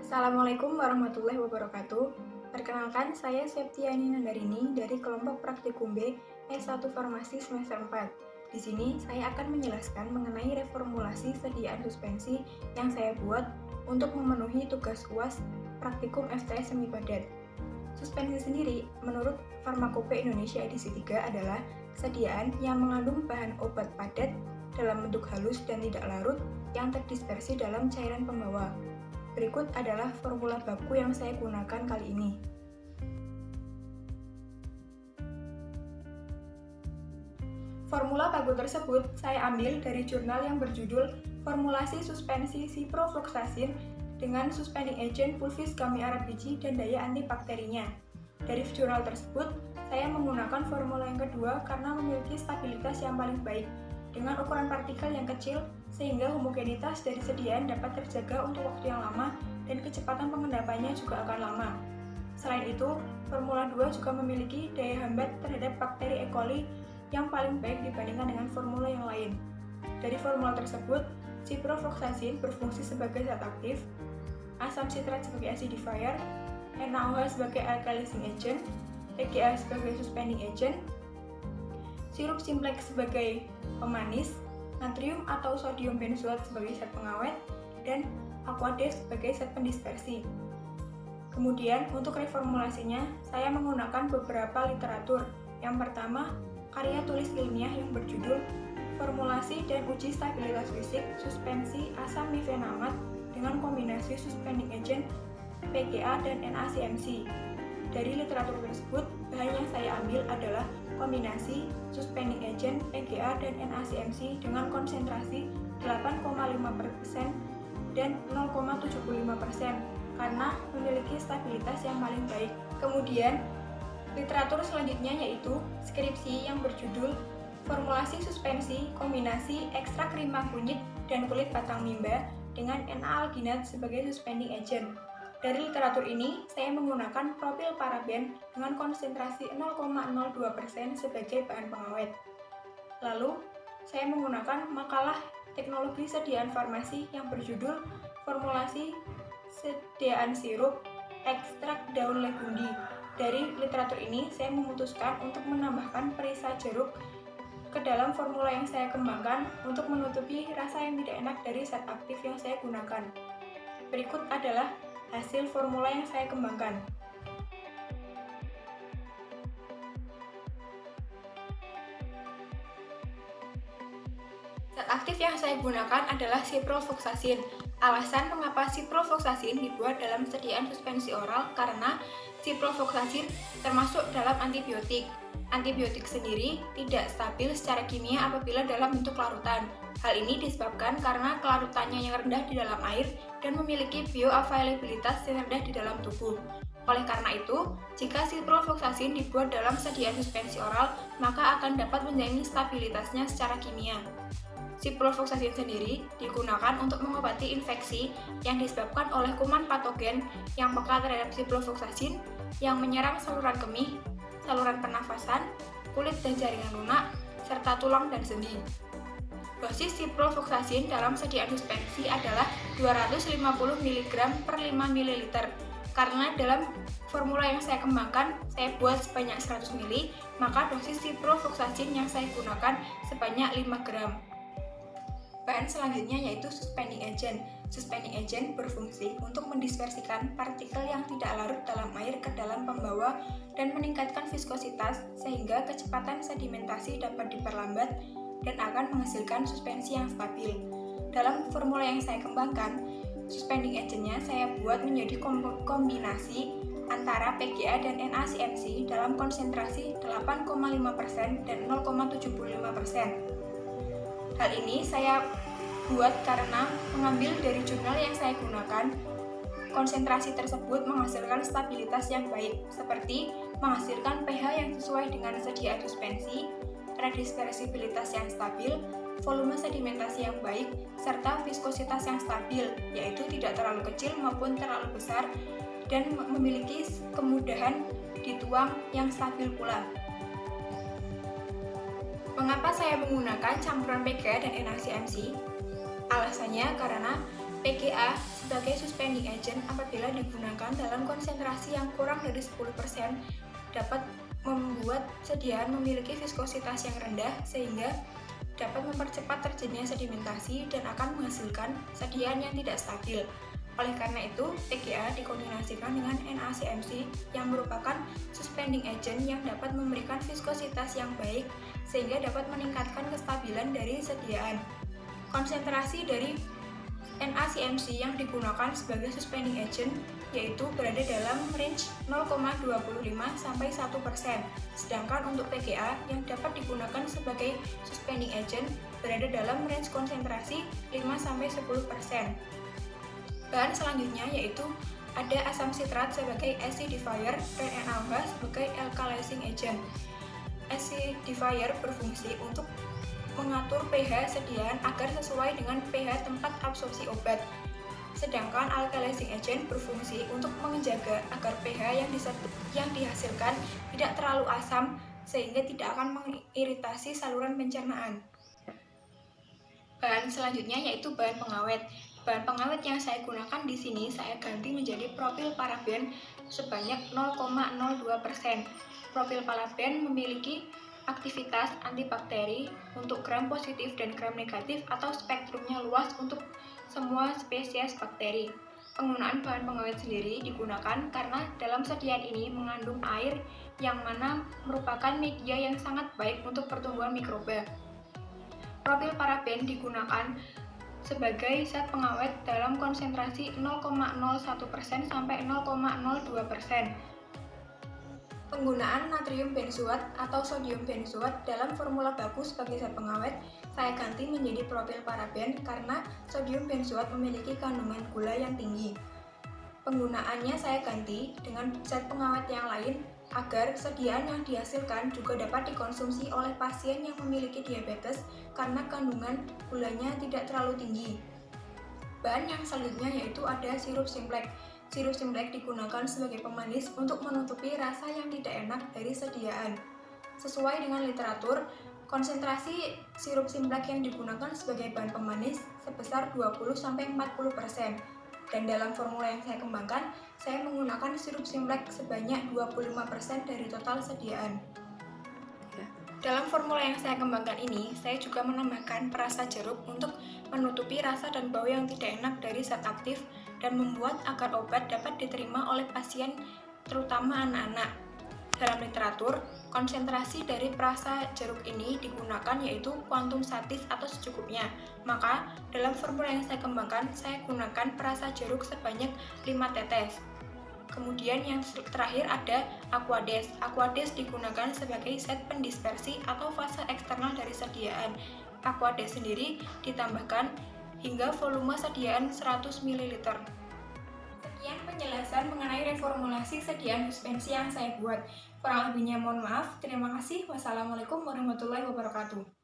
Assalamualaikum warahmatullahi wabarakatuh. Perkenalkan, saya Septiani Nandarini dari kelompok Praktikum B S1 Farmasi semester 4. Di sini saya akan menjelaskan mengenai reformulasi sediaan suspensi yang saya buat untuk memenuhi tugas UAS Praktikum FTS Semi Padat. Suspensi sendiri menurut Farmakope Indonesia edisi 3 adalah sediaan yang mengandung bahan obat padat dalam bentuk halus dan tidak larut yang terdispersi dalam cairan pembawa. Berikut adalah formula baku yang saya gunakan kali ini. Formula baku tersebut saya ambil dari jurnal yang berjudul Formulasi Suspensi Ciprofloxacin dengan Suspending Agent Pulvis Gummy Arabidopsis dan daya antibakterinya. Dari jurnal tersebut, saya menggunakan formula yang kedua karena memiliki stabilitas yang paling baik dengan ukuran partikel yang kecil sehingga homogenitas dari sediaan dapat terjaga untuk waktu yang lama dan kecepatan pengendapannya juga akan lama. Selain itu, formula 2 juga memiliki daya hambat terhadap bakteri E. coli yang paling baik dibandingkan dengan formula yang lain. Dari formula tersebut, ciprofloxacin berfungsi sebagai zat aktif, asam sitrat sebagai acidifier, NaOH sebagai alkalizing agent, PGA sebagai suspending agent, sirup simplex sebagai pemanis, natrium atau sodium benzoat sebagai zat pengawet, dan aquadev sebagai zat pendispersi. Kemudian, untuk reformulasinya, saya menggunakan beberapa literatur. Yang pertama, karya tulis ilmiah yang berjudul Formulasi dan Uji Stabilitas Fisik Suspensi Asam Mefenamat dengan Kombinasi Suspending Agent PGA dan NaCMC. Dari literatur tersebut, bahan yang saya ambil adalah kombinasi suspending agent PGA dan NaCMC dengan konsentrasi 8,5% dan 0,75% karena memiliki stabilitas yang paling baik. Kemudian, literatur selanjutnya yaitu skripsi yang berjudul Formulasi Suspensi Kombinasi Ekstrak Rimba Kunyit dan Kulit Batang Mimba dengan NA-alginat sebagai suspending agent. Dari literatur ini, saya menggunakan propil paraben dengan konsentrasi 0,02% sebagai bahan pengawet. Lalu, saya menggunakan makalah teknologi sediaan farmasi yang berjudul Formulasi Sediaan Sirup Ekstrak Daun Legundi. Dari literatur ini, saya memutuskan untuk menambahkan perisa jeruk ke dalam formula yang saya kembangkan untuk menutupi rasa yang tidak enak dari zat aktif yang saya gunakan. Berikut adalah hasil formula yang saya kembangkan. Zat aktif yang saya gunakan adalah ciprofloxacin. Alasan mengapa ciprofloxacin dibuat dalam sediaan suspensi oral karena ciprofloxacin termasuk dalam antibiotik. Antibiotik sendiri tidak stabil secara kimia apabila dalam bentuk larutan. Hal ini disebabkan karena kelarutannya yang rendah di dalam air dan memiliki bioavailabilitas yang rendah di dalam tubuh. Oleh karena itu, jika ciprofloxacin dibuat dalam sediaan suspensi oral, maka akan dapat menjamin stabilitasnya secara kimia. Ciprofloxacin sendiri digunakan untuk mengobati infeksi yang disebabkan oleh kuman patogen yang peka terhadap ciprofloxacin yang menyerang saluran kemih, saluran pernafasan, kulit dan jaringan lunak, serta tulang dan sendi. Dosis ciprofloxacin dalam sediaan suspensi adalah 250 mg per 5 ml. Karena dalam formula yang saya kembangkan, saya buat sebanyak 100 ml, maka dosis ciprofloxacin yang saya gunakan sebanyak 5 gram. Bahan selanjutnya yaitu suspending agent. Suspending agent berfungsi untuk mendispersikan partikel yang tidak larut dalam air ke dalam pembawa dan meningkatkan viskositas sehingga kecepatan sedimentasi dapat diperlambat dan akan menghasilkan suspensi yang stabil. Dalam formula yang saya kembangkan, suspending agentnya saya buat menjadi kombinasi antara PGA dan NaCMC dalam konsentrasi 8,5% dan 0,75%. Hal ini saya buat karena mengambil dari jurnal yang saya gunakan, konsentrasi tersebut menghasilkan stabilitas yang baik, seperti menghasilkan pH yang sesuai dengan sediaan suspensi, redispersibilitas yang stabil, volume sedimentasi yang baik, serta viskositas yang stabil, yaitu tidak terlalu kecil maupun terlalu besar, dan memiliki kemudahan dituang yang stabil pula. Mengapa saya menggunakan campuran PGA dan NaCMC? Alasannya karena PGA sebagai suspending agent apabila digunakan dalam konsentrasi yang kurang dari 10% dapat membuat sediaan memiliki viskositas yang rendah sehingga dapat mempercepat terjadinya sedimentasi dan akan menghasilkan sediaan yang tidak stabil. Oleh karena itu, PGA dikombinasikan dengan NaCMC yang merupakan suspending agent yang dapat memberikan viskositas yang baik sehingga dapat meningkatkan kestabilan dari sediaan. Konsentrasi dari NaCMC yang digunakan sebagai suspending agent yaitu berada dalam range 0,25 sampai 1%. Sedangkan untuk PGA yang dapat digunakan sebagai suspending agent berada dalam range konsentrasi 5 sampai 10%. Bahan selanjutnya yaitu ada asam sitrat sebagai acidifier dan NaOH sebagai alkalizing agent. Acidifier berfungsi untuk mengatur pH sediaan agar sesuai dengan pH tempat absorpsi obat. Sedangkan alkalizing agent berfungsi untuk menjaga agar pH yang dihasilkan tidak terlalu asam sehingga tidak akan mengiritasi saluran pencernaan. Bahan selanjutnya yaitu bahan pengawet. Bahan pengawet yang saya gunakan di sini saya ganti menjadi propil paraben sebanyak 0,02%. Propil paraben memiliki aktivitas antibakteri untuk gram positif dan gram negatif atau spektrumnya luas untuk semua spesies bakteri. Penggunaan bahan pengawet sendiri digunakan karena dalam sediaan ini mengandung air yang mana merupakan media yang sangat baik untuk pertumbuhan mikroba. Propil paraben digunakan sebagai zat pengawet dalam konsentrasi 0,01% sampai 0,02%. Penggunaan natrium benzoat atau sodium benzoat dalam formula baku sebagai zat pengawet saya ganti menjadi propil paraben karena sodium benzoat memiliki kandungan gula yang tinggi. Penggunaannya saya ganti dengan zat pengawet yang lain agar sediaan yang dihasilkan juga dapat dikonsumsi oleh pasien yang memiliki diabetes karena kandungan gulanya tidak terlalu tinggi. Bahan yang selanjutnya yaitu ada sirup Simplex. Sirup Simplex digunakan sebagai pemanis untuk menutupi rasa yang tidak enak dari sediaan. Sesuai dengan literatur, konsentrasi sirup Simplex yang digunakan sebagai bahan pemanis sebesar 20-40%. Dan dalam formula yang saya kembangkan, saya menggunakan sirup Simplex sebanyak 25% dari total sediaan. Dalam formula yang saya kembangkan ini, saya juga menambahkan perasa jeruk untuk menutupi rasa dan bau yang tidak enak dari zat aktif dan membuat agar obat dapat diterima oleh pasien, terutama anak-anak. Dalam literatur, konsentrasi dari perasa jeruk ini digunakan yaitu kuantum satis atau secukupnya. Maka, dalam formula yang saya kembangkan, saya gunakan perasa jeruk sebanyak 5 tetes. Kemudian yang terakhir ada Aquades. Aquades digunakan sebagai zat pendispersi atau fase eksternal dari sediaan. Aquades sendiri ditambahkan hingga volume sediaan 100 ml. Sekian penjelasan mengenai reformulasi sediaan suspensi yang saya buat. Kurang lebihnya mohon maaf. Terima kasih. Wassalamualaikum warahmatullahi wabarakatuh.